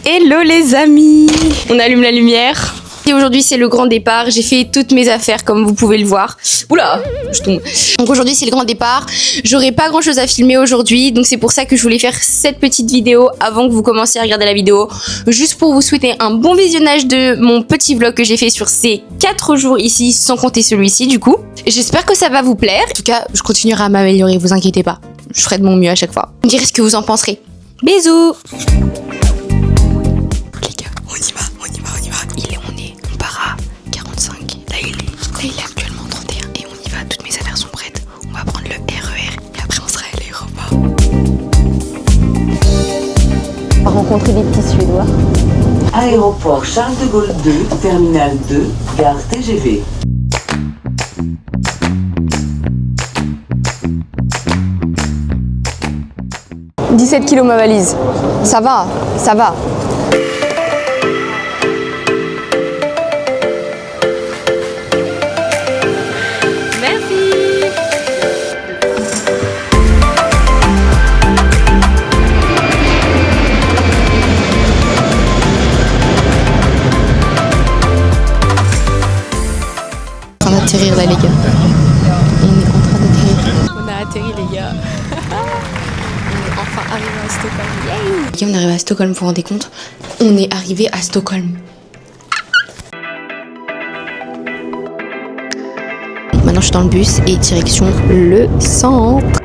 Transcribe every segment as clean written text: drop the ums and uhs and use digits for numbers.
Hello les amis, on allume la lumière. Et aujourd'hui c'est le grand départ, j'ai fait toutes mes affaires comme vous pouvez le voir. Oula, je tombe. Donc aujourd'hui c'est le grand départ, j'aurai pas grand chose à filmer aujourd'hui, donc c'est pour ça que je voulais faire cette petite vidéo avant que vous commenciez à regarder la vidéo. Juste pour vous souhaiter un bon visionnage de mon petit vlog que j'ai fait sur ces 4 jours ici, sans compter celui-ci du coup. J'espère que ça va vous plaire. En tout cas, je continuerai à m'améliorer, vous inquiétez pas. Je ferai de mon mieux à chaque fois. Vous me direz ce que vous en penserez. Bisous. On part à 45. Là il est actuellement 31 et on y va. Toutes mes affaires sont prêtes. On va prendre le RER et après on sera à l'aéroport. On va rencontrer des petits Suédois. Aéroport Charles de Gaulle 2, terminal 2, gare TGV. « 17 kilos ma valise. Ça va, ça va. » Atterrir là les gars. On est en train d'atterrir. On a atterri les gars. On est enfin arrivé à Stockholm. Yay! Ok, on est arrivé à Stockholm, vous vous rendez compte? On est arrivé à Stockholm. Maintenant je suis dans le bus et direction le centre.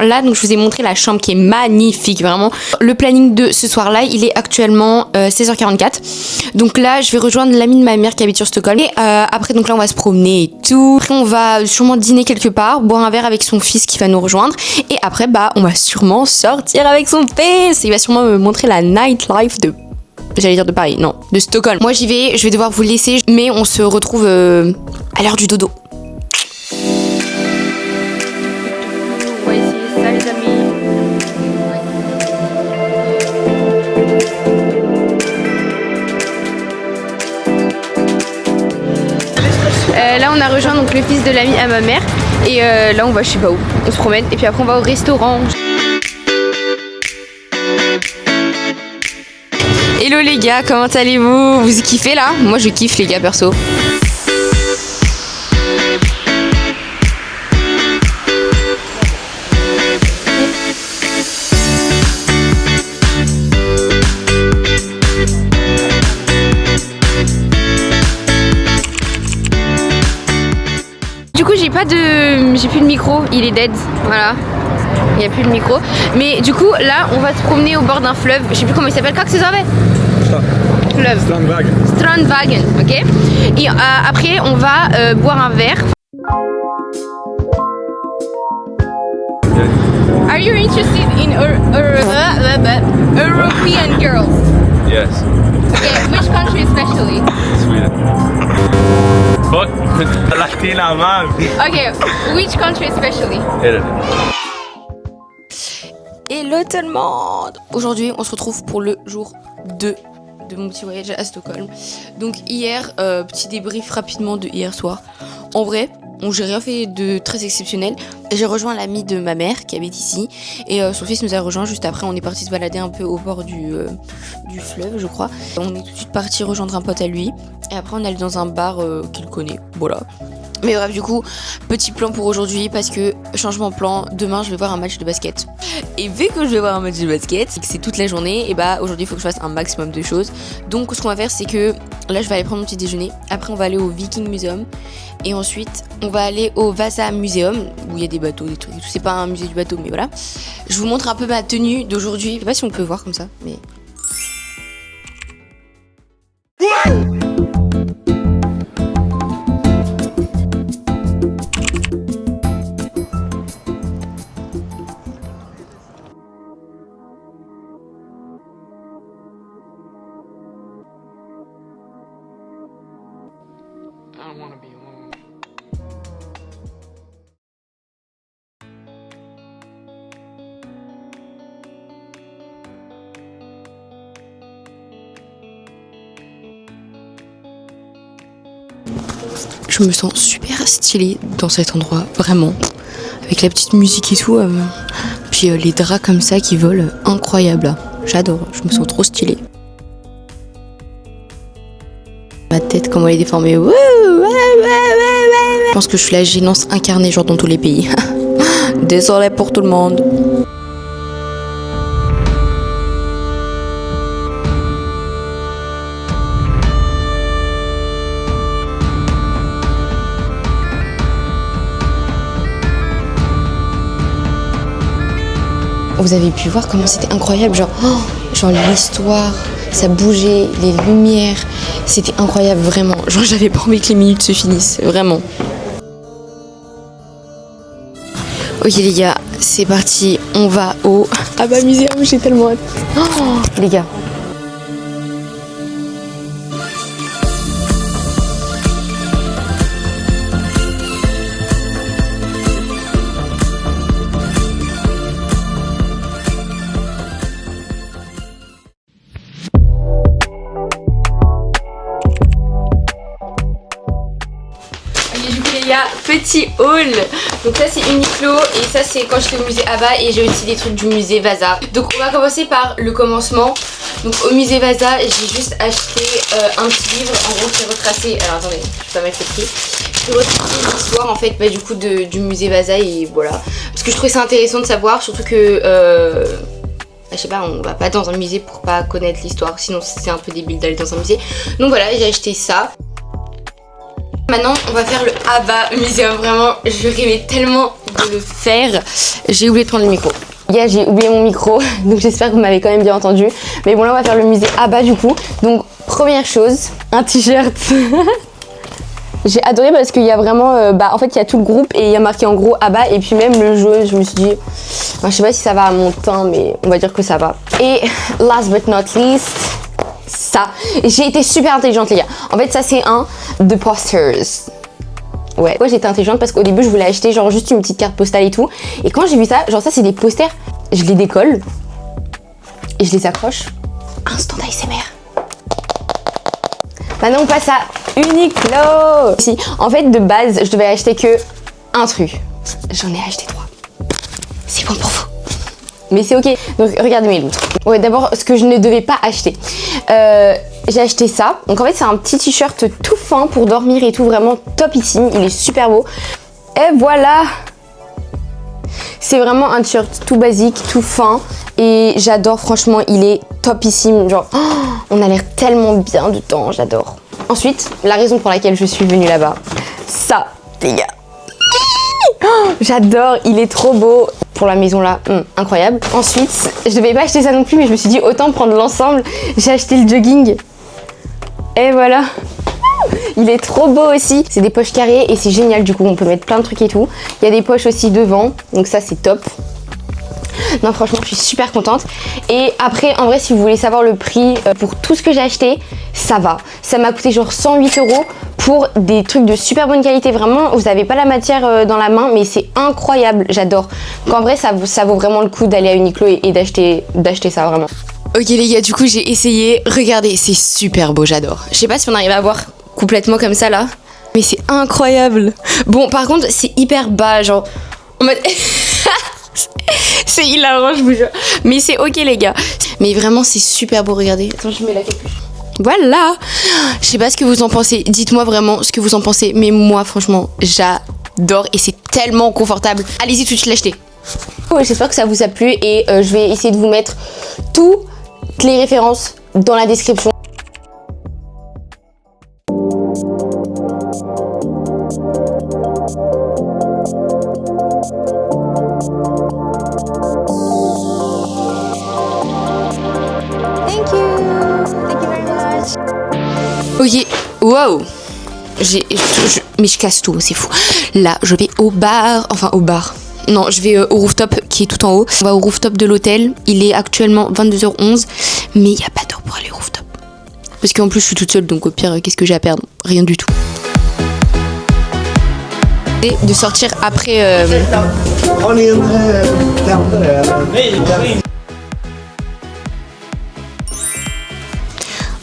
Là, donc je vous ai montré la chambre qui est magnifique, vraiment. Le planning de ce soir-là, il est actuellement 16h44. Donc là, je vais rejoindre l'amie de ma mère qui habite sur Stockholm. Et après, donc là, on va se promener et tout. Après, on va sûrement dîner quelque part, boire un verre avec son fils qui va nous rejoindre. Et après, bah, on va sûrement sortir avec son fils. Il va sûrement me montrer la nightlife de... J'allais dire de Paris, non, de Stockholm. Moi, j'y vais, je vais devoir vous laisser. Mais on se retrouve à l'heure du dodo. Là on a rejoint donc le fils de l'ami à ma mère et là on va je sais pas où, on se promène et puis après on va au restaurant. Hello les gars, comment allez-vous? Vous kiffez là? Moi je kiffe les gars perso. Du coup j'ai plus de micro, il est dead, voilà, il n'y a plus de micro. Mais du coup là on va se promener au bord d'un fleuve, je sais plus comment il s'appelle, quoi que c'est ça fleuve Strandvagen, ok. Et après on va boire un verre. Are you interested in European girls? Yes. Okay, which country especially? Sweden. Fuck, Latina man. Okay, which country especially? Italy. Hello tout le monde! Aujourd'hui, on se retrouve pour le jour 2 de mon petit voyage à Stockholm. Donc hier, petit débrief rapidement de hier soir. En vrai, j'ai rien fait de très exceptionnel. J'ai rejoint l'ami de ma mère qui habite ici et son fils nous a rejoint juste après. On est parti se balader un peu au bord du fleuve, je crois. On est tout de suite parti rejoindre un pote à lui et après on est allé dans un bar qu'il connaît. Voilà. Mais bref, du coup, petit plan pour aujourd'hui parce que changement de plan, demain je vais voir un match de basket. Et vu que je vais voir un match de basket et que c'est toute la journée, et bah aujourd'hui il faut que je fasse un maximum de choses. Donc ce qu'on va faire c'est que là je vais aller prendre mon petit déjeuner. Après on va aller au Viking Museum et ensuite on va aller au Vasa Museum où il y a des bateaux, des trucs et tout. C'est pas un musée du bateau mais voilà. Je vous montre un peu ma tenue d'aujourd'hui. Je sais pas si on peut voir comme ça mais... Je me sens super stylée dans cet endroit, vraiment. Avec la petite musique et tout. Puis les draps comme ça qui volent, incroyable. J'adore, je me sens trop stylée. Ma tête, comment elle est déformée. Je pense que je suis la gênance incarnée, genre dans tous les pays. Désolée pour tout le monde. Vous avez pu voir comment c'était incroyable, genre l'histoire, ça bougeait, les lumières, c'était incroyable vraiment. Genre j'avais pas envie que les minutes se finissent, vraiment. Ok les gars, c'est parti, on va au Abba Museum, j'ai tellement hâte. Oh, les gars. Petit haul, donc ça c'est Uniqlo et ça c'est quand j'étais au musée Abba et j'ai aussi des trucs du musée Vasa. Donc on va commencer par le commencement. Donc au musée Vasa j'ai juste acheté un petit livre en gros qui est retracé, alors attendez je vais pas mettre le prix, qui retrace l'histoire en fait du coup du musée Vasa et voilà. Parce que je trouvais ça intéressant de savoir, surtout que je sais pas, on va pas dans un musée pour pas connaître l'histoire, sinon c'est un peu débile d'aller dans un musée. Donc voilà, j'ai acheté ça. Maintenant on va faire le Abba Museum, vraiment je rêvais tellement de le faire. J'ai oublié de prendre le micro. Yeah, j'ai oublié mon micro, donc j'espère que vous m'avez quand même bien entendu. Mais bon là on va faire le musée Abba du coup. Donc première chose, un t-shirt. J'ai adoré parce qu'il y a vraiment, en fait il y a tout le groupe et il y a marqué en gros Abba et puis même le jeu, je me suis dit, je sais pas si ça va à mon teint mais on va dire que ça va. Et last but not least, ça, j'ai été super intelligente les gars. En fait ça c'est un de posters. Ouais, j'étais intelligente parce qu'au début je voulais acheter genre juste une petite carte postale et tout. Et quand j'ai vu ça, genre ça c'est des posters, je les décolle et je les accroche. Instant ASMR. Maintenant on passe à Uniqlo. Si, en fait de base je devais acheter que un truc. J'en ai acheté 3. C'est bon pour vous. Mais c'est ok, donc regardez mes loutres. Ouais, d'abord ce que je ne devais pas acheter. J'ai acheté ça. Donc en fait c'est un petit t-shirt tout fin pour dormir et tout, vraiment topissime. Il est super beau. Et voilà. C'est vraiment un t-shirt tout basique, tout fin. Et j'adore, franchement, il est topissime. Genre, on a l'air tellement bien dedans, j'adore. Ensuite, la raison pour laquelle je suis venue là-bas, ça, les gars. J'adore, il est trop beau. Pour la maison là, incroyable. Ensuite, je devais pas acheter ça non plus, mais je me suis dit autant prendre l'ensemble. J'ai acheté le jogging. Et voilà. Il est trop beau aussi. C'est des poches carrées et c'est génial, du coup on peut mettre plein de trucs et tout. Il y a des poches aussi devant, donc ça c'est top. Non franchement je suis super contente. Et après en vrai si vous voulez savoir le prix pour tout ce que j'ai acheté, ça va. Ça m'a coûté genre 108 € pour des trucs de super bonne qualité. Vraiment vous n'avez pas la matière dans la main mais c'est incroyable, j'adore. Donc en vrai ça vaut vraiment le coup d'aller à Uniqlo et d'acheter ça vraiment. Ok les gars, du coup j'ai essayé, regardez c'est super beau, j'adore. Je sais pas si on arrive à voir complètement comme ça là, mais c'est incroyable. Bon par contre c'est hyper bas, genre en mode... C'est hilarant je vous jure. Mais c'est ok les gars. Mais vraiment c'est super beau, regardez. Attends je mets la capuche. Voilà. Je sais pas ce que vous en pensez. Dites-moi vraiment ce que vous en pensez. Mais moi franchement j'adore et c'est tellement confortable. Allez-y tout de suite l'acheter. J'espère que ça vous a plu et je vais essayer de vous mettre toutes les références dans la description. Ok, wow. Mais je casse tout, c'est fou. Là, je vais au bar, enfin au bar. Non, je vais au rooftop qui est tout en haut. On va au rooftop de l'hôtel. Il est actuellement 22h11, mais il n'y a pas d'heure pour aller au rooftop. Parce qu'en plus, je suis toute seule, donc au pire, qu'est-ce que j'ai à perdre? Rien du tout. Et de sortir après...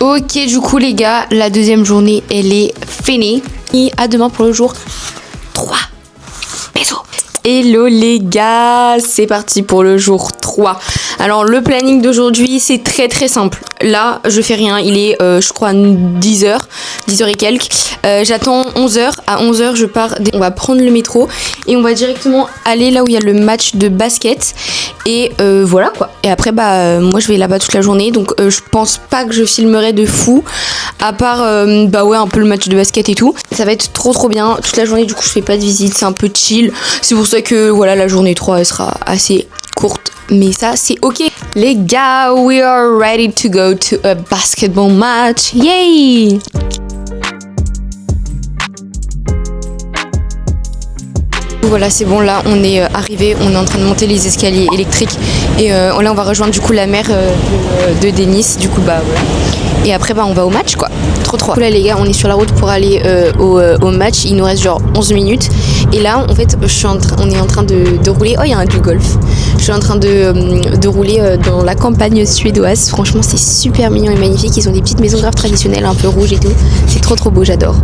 Ok, du coup les gars, la deuxième journée elle est finie. Et à demain pour le jour 3. Bisous. Hello les gars, c'est parti pour le jour 3. Alors le planning d'aujourd'hui c'est très très simple. Là je fais rien, il est je crois 10h et quelques. J'attends 11h, à 11h je pars, on va prendre le métro et on va directement aller là où il y a le match de basket. Et voilà quoi. Et après moi je vais là-bas toute la journée, donc je pense pas que je filmerai de fou, à part un peu le match de basket et tout. Ça va être trop bien toute la journée, du coup je fais pas de visite, c'est un peu chill. C'est pour ça que voilà, la journée 3 elle sera assez courte, mais ça c'est ok. Les gars, we are ready to go to a basketball match. Yay! Voilà, c'est bon, là on est arrivé, on est en train de monter les escaliers électriques et là on va rejoindre du coup la mère de Denis, du coup voilà. Et après on va au match quoi, trop. Là les gars, on est sur la route pour aller au match, il nous reste genre 11 minutes et là en fait on est en train de rouler, oh il y a un du golf, je suis en train de rouler dans la campagne suédoise, franchement c'est super mignon et magnifique, ils ont des petites maisons graves traditionnelles un peu rouges et tout, c'est trop beau, j'adore.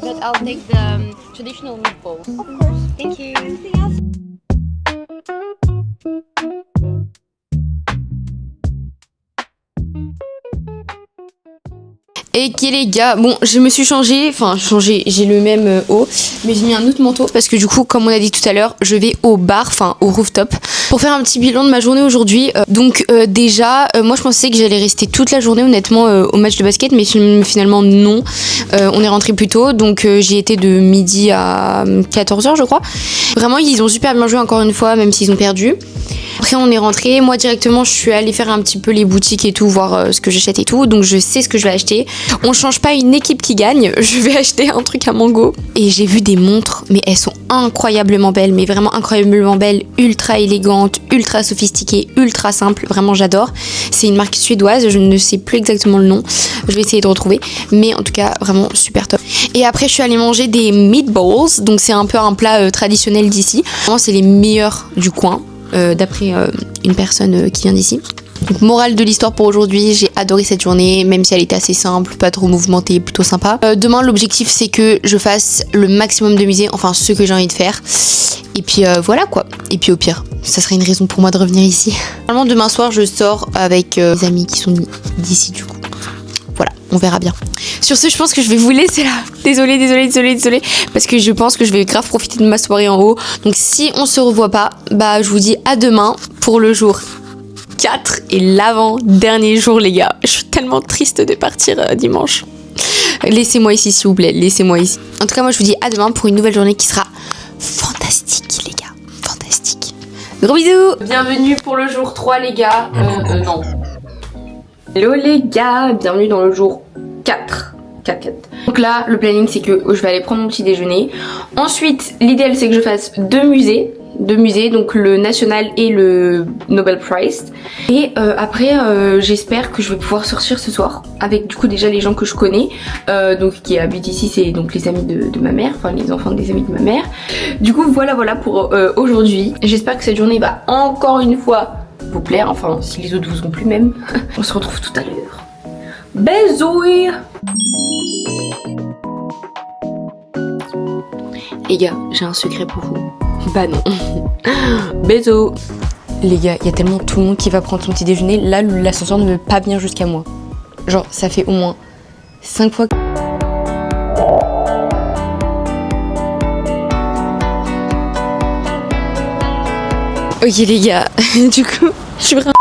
But I'll take the traditional meatballs. Of course. Thank you. Anything else? Et qui les gars, bon je me suis changé, j'ai le même haut, mais j'ai mis un autre manteau parce que du coup comme on a dit tout à l'heure, je vais au bar, au rooftop, pour faire un petit bilan de ma journée aujourd'hui. Donc déjà, moi je pensais que j'allais rester toute la journée honnêtement au match de basket, mais finalement non, on est rentré plus tôt, donc j'y étais de midi à 14h je crois. Vraiment ils ont super bien joué encore une fois, même s'ils ont perdu. Après on est rentré, moi directement je suis allée faire un petit peu les boutiques et tout, voir ce que j'achète et tout, donc je sais ce que je vais acheter. On change pas une équipe qui gagne, je vais acheter un truc à Mango. Et j'ai vu des montres, mais elles sont incroyablement belles, mais vraiment incroyablement belles, ultra élégantes, ultra sophistiquées, ultra simples, vraiment j'adore. C'est une marque suédoise, je ne sais plus exactement le nom, je vais essayer de retrouver, mais en tout cas vraiment super top. Et après je suis allée manger des meatballs, donc c'est un peu un plat traditionnel d'ici. Vraiment c'est les meilleurs du coin. D'après une personne qui vient d'ici. Donc morale de l'histoire pour aujourd'hui, j'ai adoré cette journée, même si elle était assez simple, pas trop mouvementée, plutôt sympa. Demain l'objectif c'est que je fasse le maximum de musées, enfin ce que j'ai envie de faire. Et puis voilà quoi. Et puis au pire, ça serait une raison pour moi de revenir ici. Normalement demain soir je sors avec des amis qui sont d'ici du coup. Voilà, on verra bien. Sur ce, je pense que je vais vous laisser là. Désolée. Parce que je pense que je vais grave profiter de ma soirée en haut. Donc si on se revoit pas, je vous dis à demain pour le jour 4 et l'avant-dernier jour les gars. Je suis tellement triste de partir dimanche. Laissez-moi ici s'il vous plaît, laissez-moi ici. En tout cas, moi je vous dis à demain pour une nouvelle journée qui sera fantastique les gars. Fantastique. Gros bisous. Bienvenue pour le jour 3 les gars. Non. Hello les gars, bienvenue dans le jour 4. Donc là, le planning c'est que je vais aller prendre mon petit déjeuner. Ensuite, l'idéal c'est que je fasse deux musées, donc le National et le Nobel Prize. Et après, j'espère que je vais pouvoir sortir ce soir avec du coup déjà les gens que je connais, donc qui habitent ici, c'est donc les amis de ma mère, enfin les enfants des amis de ma mère. Du coup voilà pour aujourd'hui. J'espère que cette journée va encore une fois vous plaire, enfin si les autres vous ont plu même. On se retrouve tout à l'heure. Bisous. Les gars, j'ai un secret pour vous. Bah non. Bisous. Les gars, il y a tellement tout le monde qui va prendre son petit déjeuner. Là, l'ascenseur ne veut pas venir jusqu'à moi. Genre, ça fait au moins 5 fois que... Ok les gars, du coup, je suis vraiment...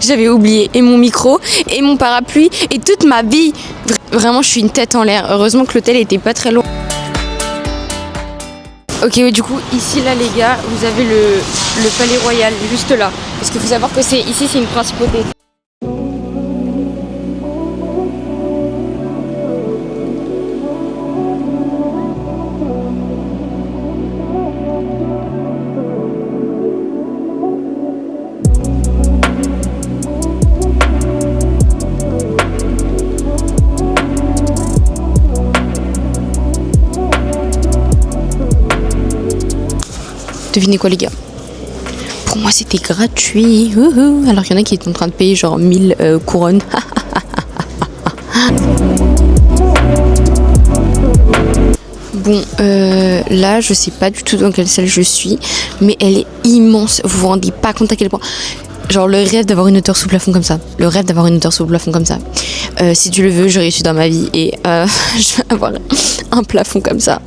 J'avais oublié et mon micro, et mon parapluie, et toute ma vie. Vraiment, je suis une tête en l'air. Heureusement que l'hôtel était pas très loin. Ok, du coup, ici, là, les gars, vous avez le palais royal, juste là. Parce qu'il faut savoir que ici, c'est une principauté. Devinez quoi les gars? Pour moi c'était gratuit. Alors qu'il y en a qui étaient en train de payer genre 1000 couronnes. Bon, là je sais pas du tout dans quelle salle je suis, mais elle est immense. Vous vous rendez pas compte à quel point. Genre le rêve d'avoir une hauteur sous plafond comme ça. Le rêve d'avoir une hauteur sous plafond comme ça. Si tu le veux, je réussis dans ma vie et je vais avoir un plafond comme ça.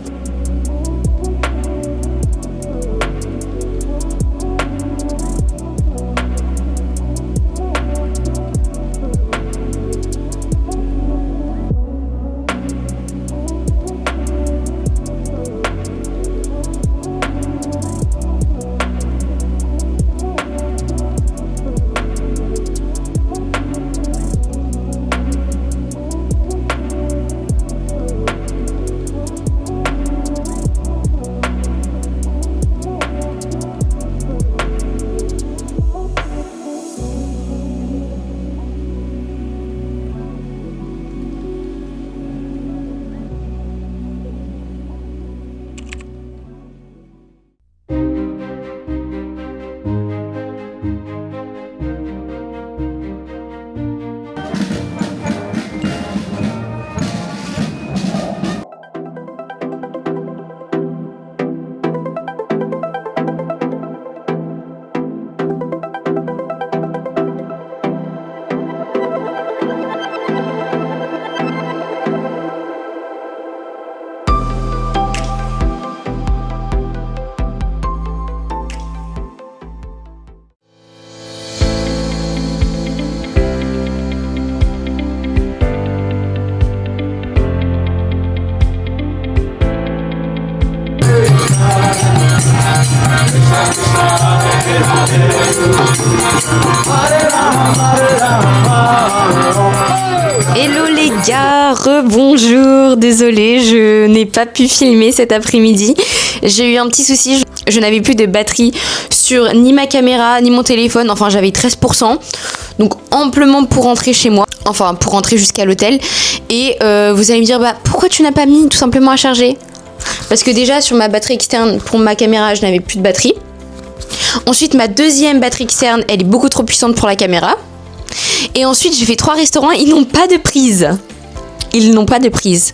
Hello les gars, rebonjour, désolée, je n'ai pas pu filmer cet après-midi. J'ai eu un petit souci, je n'avais plus de batterie sur ni ma caméra ni mon téléphone, enfin j'avais 13%, donc amplement pour rentrer chez moi, enfin pour rentrer jusqu'à l'hôtel. Et vous allez me dire, bah pourquoi tu n'as pas mis tout simplement à charger? Parce que déjà sur ma batterie externe pour ma caméra, je n'avais plus de batterie. Ensuite ma deuxième batterie externe, elle est beaucoup trop puissante pour la caméra. Et ensuite j'ai fait 3 restaurants, ils n'ont pas de prise. Ils n'ont pas de prise.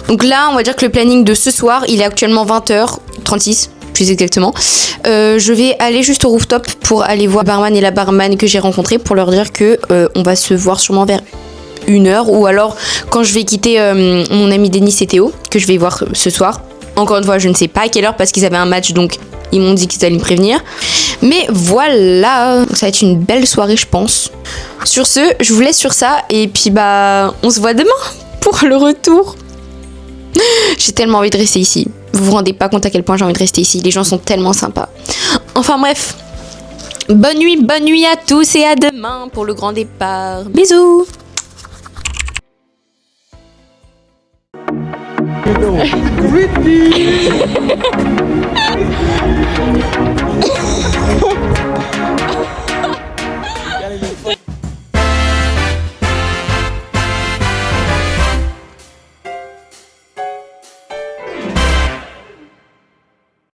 Donc là on va dire que le planning de ce soir, il est actuellement 20h36 plus exactement. Je vais aller juste au rooftop pour aller voir le barman et la barman que j'ai rencontrés pour leur dire que on va se voir sûrement vers 1h, ou alors quand je vais quitter mon ami Denis et Théo, que je vais voir ce soir. Encore une fois je ne sais pas à quelle heure parce qu'ils avaient un match, donc ils m'ont dit qu'ils allaient me prévenir. Mais voilà, ça va être une belle soirée je pense. Sur ce, je vous laisse sur ça et puis bah on se voit demain pour le retour. J'ai tellement envie de rester ici. Vous vous rendez pas compte à quel point j'ai envie de rester ici. Les gens sont tellement sympas. Enfin bref. Bonne nuit à tous et à demain pour le grand départ. Bisous.